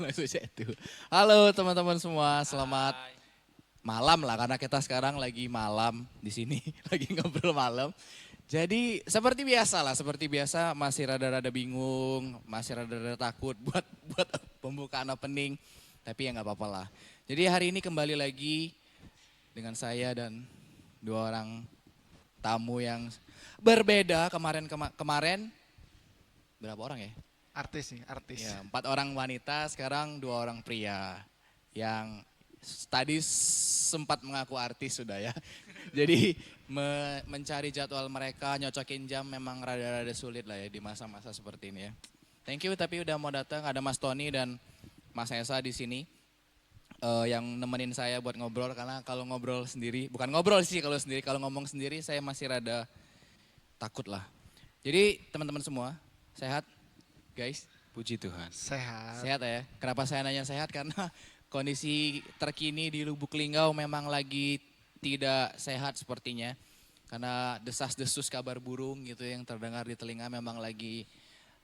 Langsung itu. Halo teman-teman semua, selamat Hai. malam lah karena kita sekarang lagi malam di sini, lagi ngobrol malam. Jadi seperti biasa lah, seperti biasa masih rada-rada bingung, masih rada-rada takut buat pembukaan opening, tapi ya nggak apa-apa lah. Jadi hari ini kembali lagi dengan saya dan dua orang tamu yang berbeda. Kemarin berapa orang ya? Artis nih, artis. Ya, 4 orang wanita, sekarang 2 orang pria yang tadi sempat mengaku artis sudah ya. Jadi mencari jadwal mereka, nyocokin jam memang rada-rada sulit lah ya di masa-masa seperti ini ya. Thank you tapi udah mau datang, ada Mas Tony dan Mas Esa di sini yang nemenin saya buat ngobrol karena kalau ngobrol sendiri, bukan ngobrol sih kalau sendiri, kalau ngomong sendiri saya masih rada takut lah. Jadi teman-teman semua, sehat guys? Puji Tuhan. Sehat. Sehat ya. Kenapa saya nanya sehat? Karena kondisi terkini di Lubuk Linggau memang lagi tidak sehat sepertinya. Karena desas-desus kabar burung gitu yang terdengar di telinga memang lagi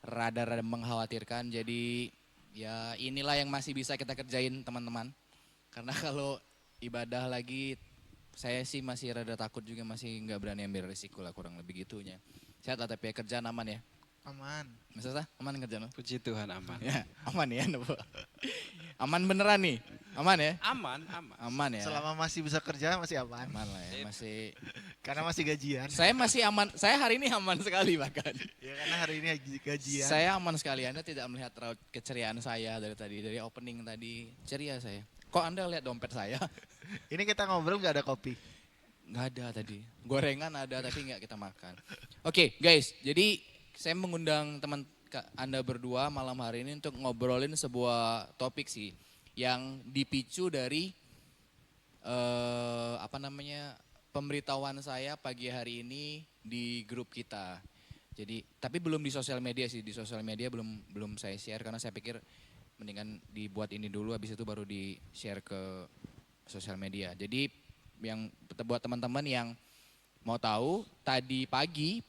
rada-rada mengkhawatirkan. Jadi ya inilah yang masih bisa kita kerjain teman-teman. Karena kalau ibadah lagi saya sih masih rada takut juga, masih nggak berani ambil risiko lah kurang lebih gitunya. Sehat lah tapi ya, kerjaan aman ya. Aman. Maksudnya aman kerjaan lo? Puji Tuhan aman. Ya, aman ya, Nobo. Aman beneran nih, aman ya? Aman, aman. Aman ya? Selama masih bisa kerja masih aman. Aman lah ya, masih. Karena masih gajian. Saya masih aman, saya hari ini aman sekali bahkan. Ya karena hari ini gajian. Saya aman sekali, Anda tidak melihat raut keceriaan saya dari tadi, dari opening tadi. Ceria saya. Kok Anda lihat dompet saya? Ini kita ngobrol nggak ada kopi. Nggak ada tadi. Gorengan ada tapi nggak kita makan. Oke guys, jadi saya mengundang teman Anda berdua malam hari ini untuk ngobrolin sebuah topik sih yang dipicu dari pemberitahuan saya pagi hari ini di grup kita. Jadi tapi belum di sosial media sih, di sosial media belum saya share karena saya pikir mendingan dibuat ini dulu habis itu baru di share ke sosial media. Jadi yang buat teman-teman yang mau tahu, tadi pagi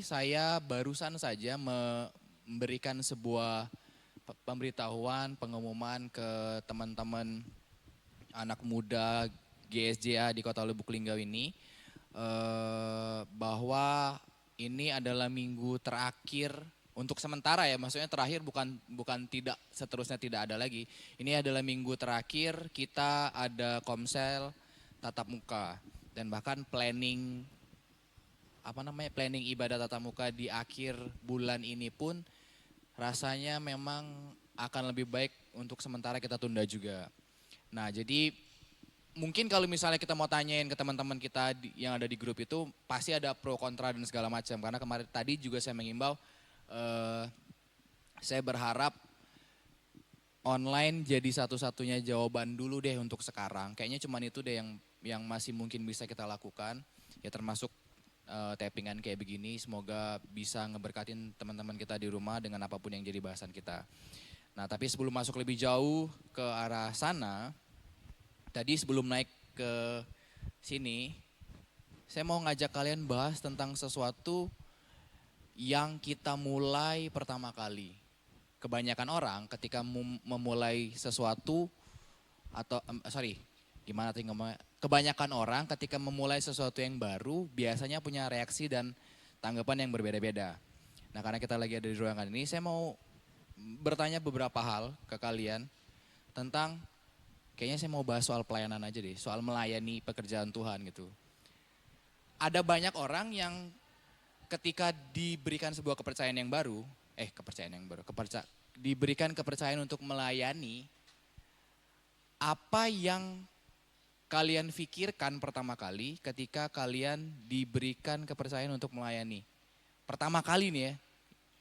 saya barusan saja memberikan sebuah pemberitahuan, pengumuman ke teman-teman anak muda GSJA di Kota Lubuk Linggau ini bahwa ini adalah minggu terakhir untuk sementara ya, maksudnya terakhir bukan tidak seterusnya tidak ada lagi. Ini adalah minggu terakhir kita ada komsel tatap muka. Dan bahkan planning ibadah tatap muka di akhir bulan ini pun rasanya memang akan lebih baik untuk sementara kita tunda juga. Nah jadi mungkin kalau misalnya kita mau tanyain ke teman-teman kita yang ada di grup itu pasti ada pro kontra dan segala macam. Karena kemarin tadi juga saya mengimbau, saya berharap online jadi satu-satunya jawaban dulu deh untuk sekarang. Kayaknya cuman itu deh yang masih mungkin bisa kita lakukan, ya termasuk tappingan kayak begini. Semoga bisa ngeberkatin teman-teman kita di rumah dengan apapun yang jadi bahasan kita. Nah tapi sebelum masuk lebih jauh ke arah sana, tadi sebelum naik ke sini, saya mau ngajak kalian bahas tentang sesuatu yang kita mulai pertama kali. Kebanyakan orang ketika memulai sesuatu atau gimana tadi ngomongnya? Kebanyakan orang ketika memulai sesuatu yang baru biasanya punya reaksi dan tanggapan yang berbeda-beda. Nah karena kita lagi ada di ruangan ini, saya mau bertanya beberapa hal ke kalian tentang, kayaknya saya mau bahas soal pelayanan aja deh, soal melayani pekerjaan Tuhan gitu. Ada banyak orang yang ketika diberikan sebuah diberikan kepercayaan untuk melayani, apa yang kalian pikirkan pertama kali ketika kalian diberikan kepercayaan untuk melayani? Pertama kali nih ya,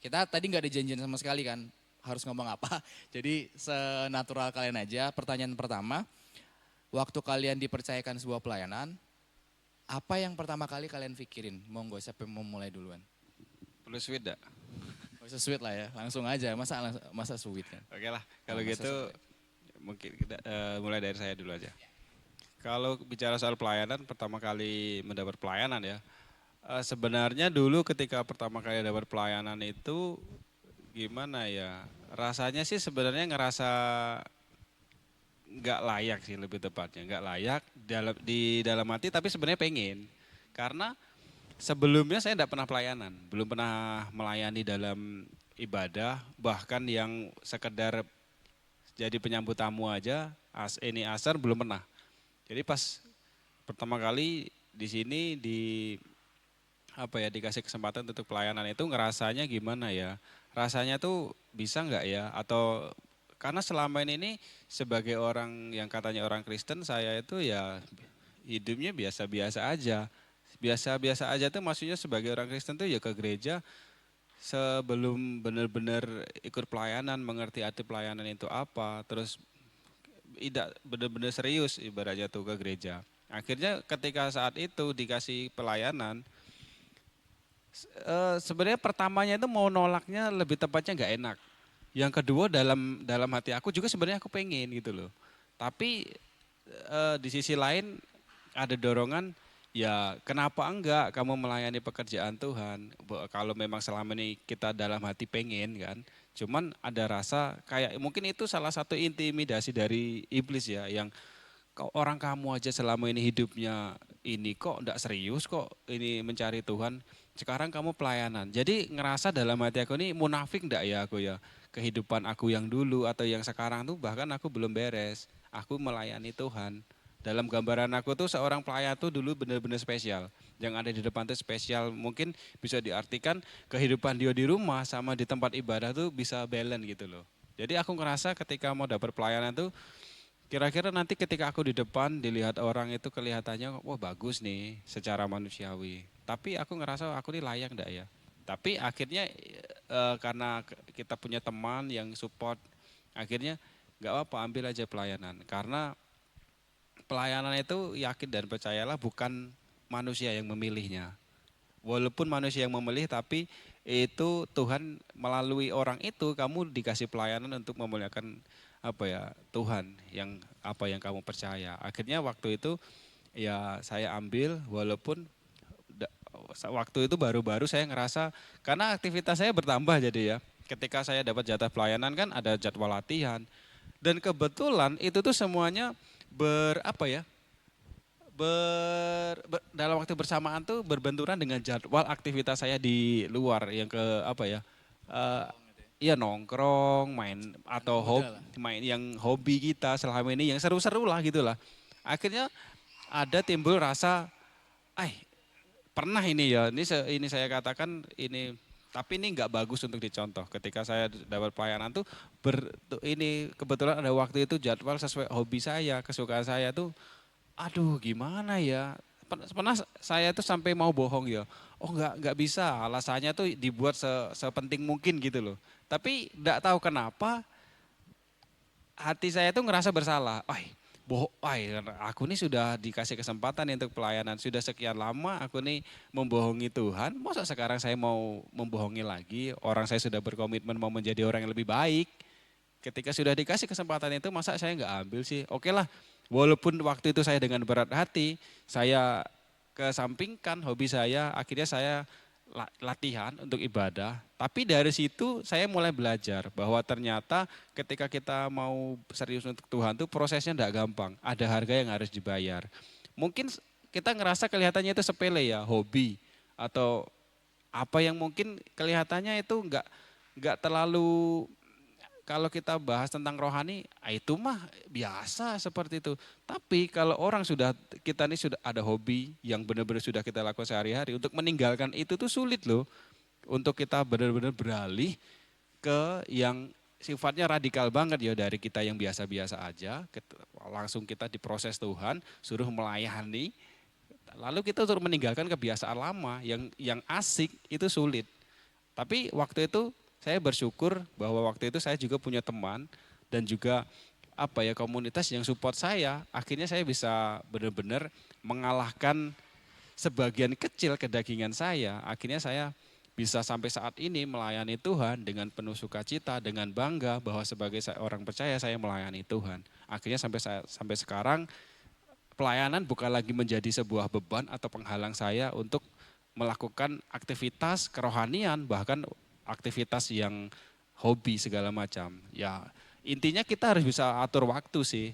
kita tadi nggak ada janjian sama sekali kan, harus ngomong apa. Jadi senatural kalian aja. Pertanyaan pertama, waktu kalian dipercayakan sebuah pelayanan, apa yang pertama kali kalian pikirin? Monggo, siapa yang mau mulai duluan? Perlu sweet gak? Gak usah sweet lah ya, langsung aja. Masa sweet kan? Oke lah, kalau Masa gitu sweet. mungkin kita mulai dari saya dulu aja. Kalau bicara soal pelayanan, pertama kali mendapat pelayanan ya. Sebenarnya dulu ketika pertama kali dapat pelayanan itu gimana ya? Rasanya sih sebenarnya ngerasa nggak layak sih lebih tepatnya, nggak layak di dalam hati tapi sebenarnya pengen. Karena sebelumnya saya tidak pernah pelayanan, belum pernah melayani dalam ibadah, bahkan yang sekedar jadi penyambut tamu aja, ini asar belum pernah. Jadi pas pertama kali di sini dikasih kesempatan untuk pelayanan itu ngerasanya gimana ya? Rasanya tuh bisa nggak ya? Atau karena selama ini sebagai orang yang katanya orang Kristen, saya itu ya hidupnya biasa-biasa aja. Biasa-biasa aja tuh maksudnya sebagai orang Kristen tuh ya ke gereja sebelum benar-benar ikut pelayanan, mengerti arti pelayanan itu apa, terus tidak benar-benar serius ibaratnya tuh ke gereja. Akhirnya ketika saat itu dikasih pelayanan, sebenarnya pertamanya itu mau nolaknya lebih tepatnya nggak enak. Yang kedua dalam dalam hati aku juga sebenarnya aku pengen gitu loh. Tapi di sisi lain ada dorongan ya kenapa enggak kamu melayani pekerjaan Tuhan. Kalau memang selama ini kita dalam hati pengen kan. Cuman ada rasa kayak mungkin itu salah satu intimidasi dari iblis ya yang orang kamu aja selama ini hidupnya ini kok enggak serius kok ini mencari Tuhan. Sekarang kamu pelayanan. Jadi ngerasa dalam hati aku ini munafik enggak ya aku ya. Kehidupan aku yang dulu atau yang sekarang tuh bahkan aku belum beres. Aku melayani Tuhan. Dalam gambaran aku tuh seorang pelayan tuh dulu benar-benar spesial. Yang ada di depan tuh spesial. Mungkin bisa diartikan kehidupan dia di rumah sama di tempat ibadah tuh bisa balance gitu loh. Jadi aku ngerasa ketika mau dapat pelayanan tuh kira-kira nanti ketika aku di depan dilihat orang itu kelihatannya wah bagus nih secara manusiawi. Tapi aku ngerasa aku ini layak enggak ya. Tapi akhirnya karena kita punya teman yang support, akhirnya nggak apa-apa ambil aja pelayanan. Karena pelayanan itu yakin dan percayalah bukan manusia yang memilihnya. Walaupun manusia yang memilih tapi itu Tuhan melalui orang itu kamu dikasih pelayanan untuk memuliakan Tuhan yang apa yang kamu percaya. Akhirnya waktu itu ya saya ambil walaupun waktu itu baru-baru saya ngerasa karena aktivitas saya bertambah jadi ya. Ketika saya dapat jatah pelayanan kan ada jadwal latihan dan kebetulan itu tuh semuanya ber apa ya dalam waktu bersamaan tuh berbenturan dengan jadwal aktivitas saya di luar yang ke eh, iya nongkrong main atau Muda lah. main yang hobi kita selama ini yang seru-seru lah gitulah akhirnya ada timbul rasa pernah ini ya ini saya katakan ini tapi ini nggak bagus untuk dicontoh ketika saya dapat pelayanan tuh ini kebetulan ada waktu itu jadwal sesuai hobi saya kesukaan saya tuh aduh gimana ya. Pernah saya tuh sampai mau bohong ya. Oh nggak bisa alasannya tuh dibuat sepenting mungkin gitu loh. Tapi nggak tahu kenapa hati saya tuh ngerasa bersalah. Aku nih sudah dikasih kesempatan nih untuk pelayanan. Sudah sekian lama aku nih membohongi Tuhan. Masa sekarang saya mau membohongi lagi. Orang saya sudah berkomitmen mau menjadi orang yang lebih baik. Ketika sudah dikasih kesempatan itu masa saya nggak ambil sih. Oke lah, walaupun waktu itu saya dengan berat hati, saya kesampingkan hobi saya, akhirnya saya latihan untuk ibadah. Tapi dari situ saya mulai belajar bahwa ternyata ketika kita mau serius untuk Tuhan tuh prosesnya enggak gampang. Ada harga yang harus dibayar. Mungkin kita ngerasa kelihatannya itu sepele ya, hobi atau apa yang mungkin kelihatannya itu enggak terlalu kalau kita bahas tentang rohani, itu mah biasa seperti itu. Tapi kalau orang kita ini sudah ada hobi yang benar-benar sudah kita lakukan sehari-hari, untuk meninggalkan itu tuh sulit loh. Untuk kita benar-benar beralih ke yang sifatnya radikal banget ya dari kita yang biasa-biasa aja, langsung kita diproses Tuhan, suruh melayani, lalu kita untuk meninggalkan kebiasaan lama yang asik itu sulit. Tapi waktu itu saya bersyukur bahwa waktu itu saya juga punya teman dan juga komunitas yang support saya. Akhirnya saya bisa benar-benar mengalahkan sebagian kecil kedagingan saya. Akhirnya saya bisa sampai saat ini melayani Tuhan dengan penuh sukacita, dengan bangga bahwa sebagai orang percaya saya melayani Tuhan. Akhirnya sampai sekarang pelayanan bukan lagi menjadi sebuah beban atau penghalang saya untuk melakukan aktivitas kerohanian bahkan aktivitas yang hobi segala macam. Ya intinya kita harus bisa atur waktu sih.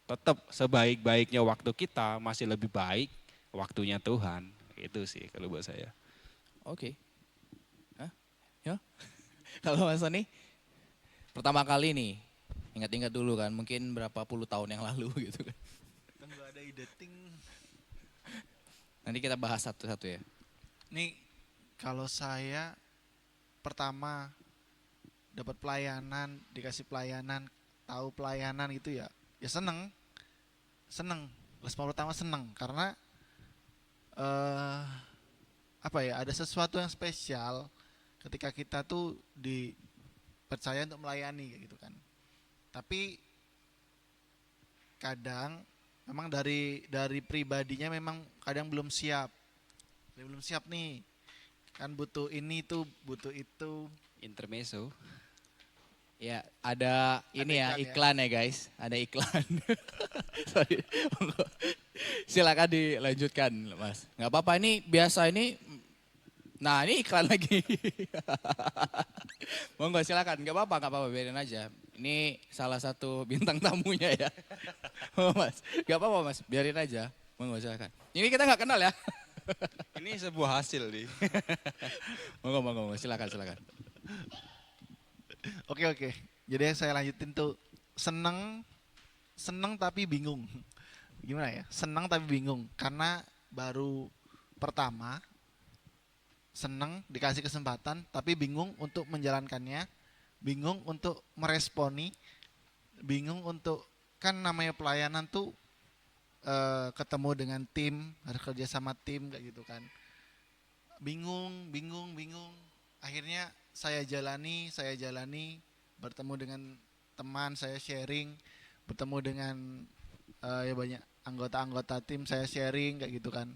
Tetap sebaik-baiknya waktu kita masih lebih baik waktunya Tuhan. Itu sih kalau buat saya. Oke. Hah? Ya? Kalau Mas Sony, pertama kali nih, ingat-ingat dulu kan, mungkin berapa puluh tahun yang lalu gitu kan. Tunggu ada ide ting. Nanti kita bahas satu-satu ya. Nih kalau saya pertama dapat pelayanan, dikasih pelayanan, tahu pelayanan gitu ya, ya seneng. Respon pertama seneng karena apa ya, ada sesuatu yang spesial ketika kita tuh dipercaya untuk melayani kayak gitu kan. Tapi kadang memang dari pribadinya memang kadang belum siap. Belum siap nih. Kan butuh ini tuh, butuh itu. Intermezzo. Ya, ada ini ya, iklan iklan ya guys. Ada iklan. Sorry. Monggo. Silakan dilanjutkan, Mas. Nggak apa-apa, ini biasa ini. Nah, ini iklan lagi. Monggo silakan, nggak apa-apa, biarin aja. Ini salah satu bintang tamunya ya. Monggo Mas, nggak apa-apa Mas, biarin aja. Monggo silakan. Ini kita nggak kenal ya. Ini sebuah hasil nih. Monggo, silakan. Oke. Jadi yang saya lanjutin tuh seneng tapi bingung. Gimana ya? Seneng tapi bingung karena baru pertama seneng dikasih kesempatan tapi bingung untuk menjalankannya, bingung untuk meresponi, bingung untuk kan namanya pelayanan tuh ketemu dengan tim, harus kerja sama tim kayak gitu kan. Bingung. Akhirnya saya jalani, bertemu dengan teman, saya sharing, bertemu dengan ya banyak anggota-anggota tim, saya sharing kayak gitu kan.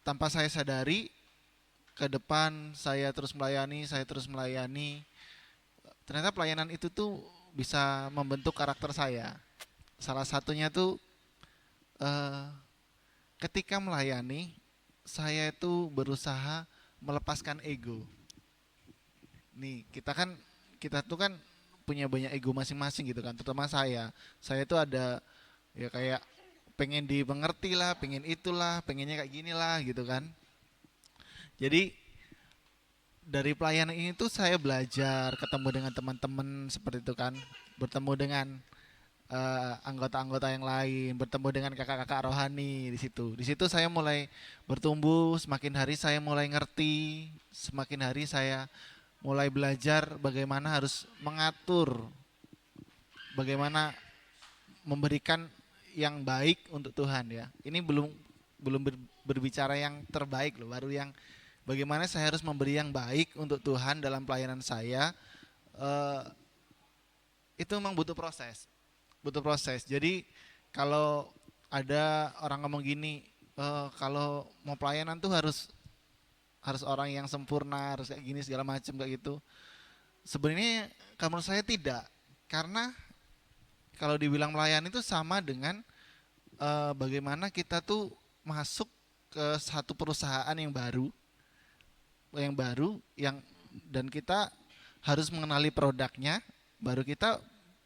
Tanpa saya sadari, ke depan saya terus melayani. Ternyata pelayanan itu tuh bisa membentuk karakter saya. Salah satunya tuh ketika melayani, saya itu berusaha melepaskan ego. Nih, kita tuh kan punya banyak ego masing-masing gitu kan, terutama saya. Saya tuh ada ya kayak pengen dimengerti lah, pengen itulah, pengennya kayak gini lah gitu kan. Jadi dari pelayanan ini tuh saya belajar ketemu dengan teman-teman seperti itu kan, bertemu dengan anggota-anggota yang lain, bertemu dengan kakak-kakak rohani di situ. Di situ saya mulai bertumbuh, semakin hari saya mulai ngerti, semakin hari saya mulai belajar bagaimana harus mengatur, bagaimana memberikan yang baik untuk Tuhan ya. Ini belum berbicara yang terbaik loh, baru yang bagaimana saya harus memberi yang baik untuk Tuhan dalam pelayanan saya. Itu memang butuh proses. Jadi kalau ada orang ngomong gini, kalau mau pelayanan tuh harus orang yang sempurna, harus kayak gini segala macam kayak gitu. Sebenarnya kalau menurut saya tidak, karena kalau dibilang melayani itu sama dengan bagaimana kita tuh masuk ke satu perusahaan yang baru dan kita harus mengenali produknya, baru kita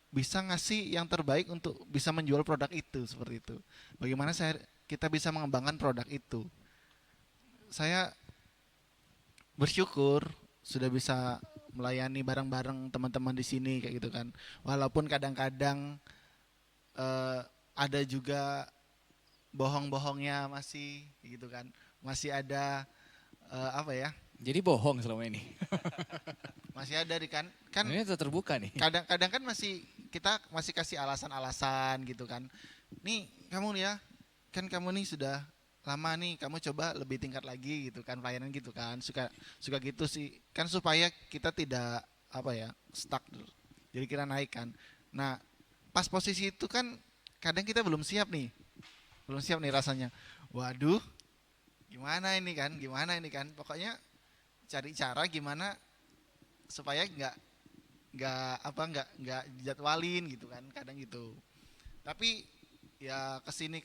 bisa ngasih yang terbaik untuk bisa menjual produk itu seperti itu. Bagaimana kita bisa mengembangkan produk itu. Saya bersyukur sudah bisa melayani bareng-bareng teman-teman di sini kayak gitu kan. Walaupun kadang-kadang ada juga bohong-bohongnya masih gitu kan. Masih ada apa ya? Jadi bohong selama ini. Masih ada kan Ini terbuka nih. kadang-kadang kan kita masih kasih alasan-alasan gitu kan. Nih kamu ya, kan kamu nih sudah lama nih, kamu coba lebih tingkat lagi gitu kan, pelayanan gitu kan. Suka gitu sih. Kan supaya kita tidak apa ya, stuck. Jadi kita naik kan. Nah, pas posisi itu kan kadang kita belum siap nih. Rasanya. Waduh, gimana ini kan? Pokoknya cari cara gimana supaya nggak dijadwalin gitu kan, kadang gitu. Tapi ya kesini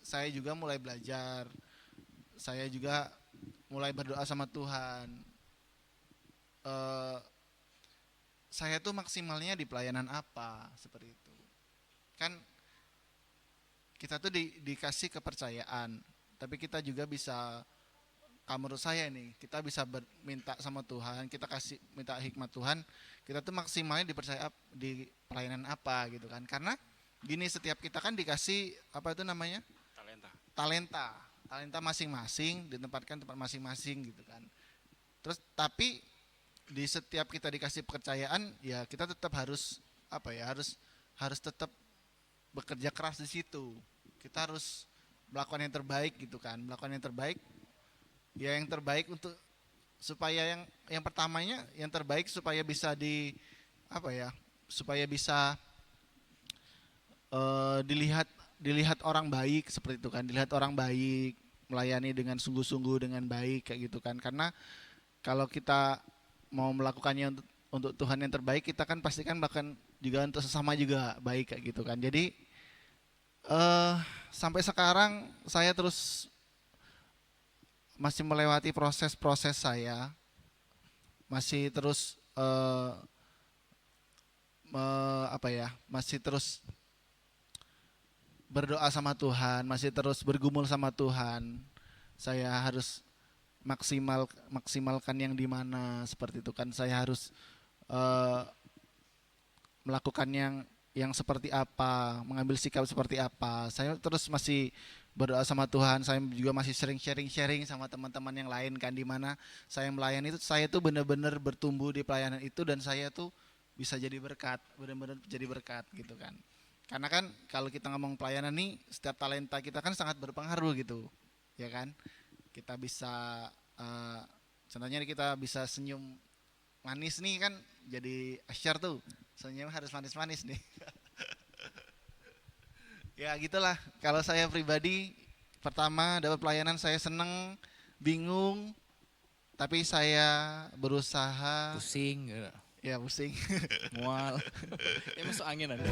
saya juga mulai belajar, saya juga mulai berdoa sama Tuhan. eh, saya tuh maksimalnya di pelayanan apa seperti itu. Kan kita tuh dikasih kepercayaan, tapi kita juga bisa, kalau menurut saya nih, kita bisa minta sama Tuhan, kita kasih minta hikmat Tuhan, kita tuh maksimalnya dipercaya di pelayanan apa gitu kan. Karena gini, setiap kita kan dikasih apa itu namanya? Talenta masing-masing, ditempatkan tempat masing-masing gitu kan. Terus tapi di setiap kita dikasih kepercayaan, ya kita tetap harus apa ya, harus tetap bekerja keras di situ. Kita harus melakukan yang terbaik gitu kan, melakukan yang terbaik. Ya yang terbaik untuk supaya yang pertamanya yang terbaik supaya bisa apa ya, supaya bisa dilihat orang baik seperti itu kan, dilihat orang baik, melayani dengan sungguh-sungguh dengan baik kayak gitu kan. Karena kalau kita mau melakukannya untuk Tuhan yang terbaik, kita kan pastikan bahkan juga untuk sesama juga baik kayak gitu kan. Jadi sampai sekarang saya terus masih melewati proses-proses saya, masih terus masih terus berdoa sama Tuhan, masih terus bergumul sama Tuhan. Saya harus maksimalkan yang di mana seperti itu kan. Saya harus melakukan yang seperti apa, mengambil sikap seperti apa. Saya terus masih berdoa sama Tuhan. Saya juga masih sering sharing sama teman-teman yang lain kan, di mana saya melayani itu, saya tuh benar-benar bertumbuh di pelayanan itu, dan saya tuh bisa jadi berkat, benar-benar jadi berkat gitu kan. Karena kan kalau kita ngomong pelayanan nih, setiap talenta kita kan sangat berpengaruh gitu, ya kan. Kita bisa, contohnya kita bisa senyum manis nih kan, jadi asyar tuh, senyum harus manis-manis nih. Ya gitulah, kalau saya pribadi, pertama dapat pelayanan saya seneng, bingung, tapi saya berusaha. Pusing, Ya pusing. mual. Ya masuk angin Anda.